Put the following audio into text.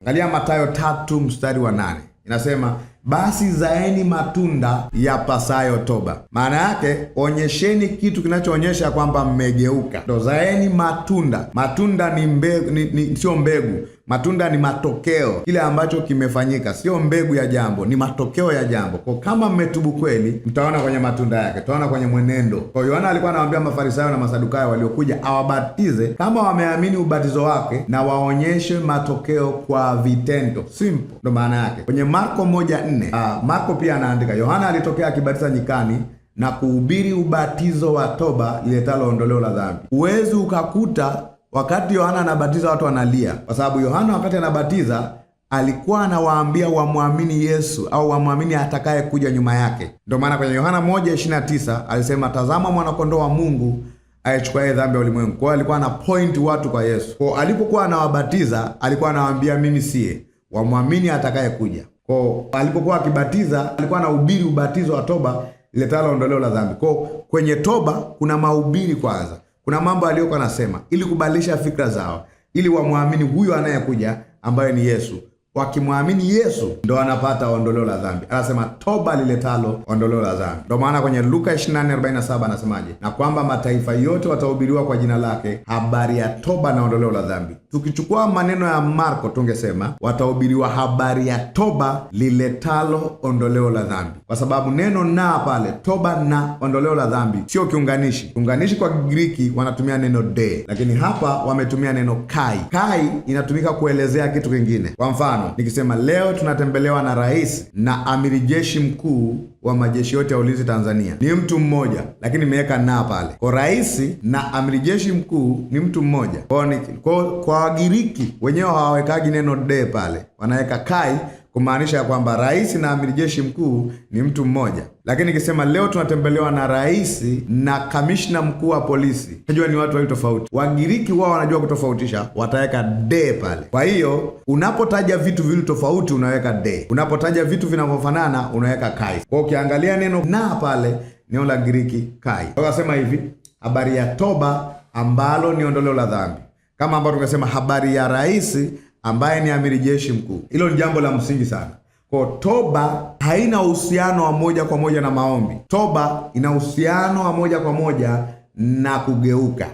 Angalia Mathayo 3 mstari wa 8. Inasema, basi zaeni matunda ya pasayo toba. Maana yake onyesheni kitu kinachoonyesha kwamba mmegeuka. Ndo zaeni matunda. Matunda ni mbegu, sio mbegu. Matunda ni matokeo kile ambacho kimefanyika, sio mbegu ya jambo, ni matokeo ya jambo. Kwa kama mmetubu kweli, mtaona kwenye matunda yake, mtaona kwenye mwenendo. Kwa Yohana alikuwa anawaambia Mafarisayo na Masadukayo waliokuja awabatize kama wameamini ubatizo wake na waonyeshe matokeo kwa vitendo. Simple. Ndo maana yake. Kwenye Marko 1:4, Marko pia anaandika, Yohana alitokea akibatiza nyikani na kuhubiri ubatizo wa toba liletalo ondoleo la dhambi. Huwezi ukakuta wakati Yohana anabatiza watu wanalia, kwa sababu Yohana wakati anabatiza alikuwa anawaambia wamwamini Yesu au wamwamini atakaye kuja nyuma yake. Ndio maana kwenye Yohana 1:29 alisema, tazama mwana-kondoo wa Mungu aichukuaye dhambi ya ulimwengu. Kwa hiyo alikuwa ana point watu kwa Yesu. Kwa alipokuwa anawabatiza alikuwa anawaambia mimi siye, wamwamini atakaye kuja. Kwa alipokuwa akibatiza alikuwa anahubiri ubatizo wa toba liletalo ondoleo la dhambi. Kwa kwenye toba kuna mahubiri kwanza. Kuna mambo aliyokuwa anasema ili kubadilisha fikra zao, ili wamwamini huyo anayekuja ambaye ni Yesu. Wakimwamini Yesu ndo anapata ondoleo la dhambi. Anasema toba liletalo ondoleo la dhambi. Ndo maana kwenye Luka 24:47 anasemaje? Na kwamba mataifa yote watahubiriwa kwa jina lake habari ya toba na ondoleo la dhambi. Tukichukua maneno ya Marko tungesema watahubiriwa habari ya toba liletalo ondoleo la dhambi, kwa sababu neno na pale, toba na ondoleo la dhambi, sio kiunganishi. Kiunganishi kwa Kigiriki wanatumia neno de, lakini hapa wametumia neno kai. Kai inatumika kuelezea kitu kingine. Kwa mfano nikisema leo tunatembelewa na rais na amiri jeshi mkuu wa majeshi yote ya ulinzi Tanzania, ni mtu mmoja, lakini nimeweka na pale. Kwa rais na amiri jeshi mkuu ni mtu mmoja. Kwa Wagiriki wenyewe hawawekaji neno de pale, wanaweka kai kumaanisha ya kwamba rais na amiri jeshi mkuu ni mtu mmoja. Lakini nikisema leo tunatembelewa na rais na kamishna mkuu wa polisi, najua ni watu wawili tofauti. Wagiriki wao wanajua kutofautisha, wataweka de pale. Kwa hiyo unapotaja vitu viwili tofauti unaweka de, unapotaja vitu vinavyofanana unaweka kai. Kwa ukiangalia neno na pale, neno la Giriki kai. Wakasema hivi, habari ya toba ambalo ni ondoleo la dhambi, kama ambao tungesema habari ya rais ambaye ni amiri jeshi mkuu. Hilo ni jambo la msingi sana. Kwa toba haina uhusiano wa moja kwa moja na maombi. Toba ina uhusiano wa moja kwa moja na kugeuka.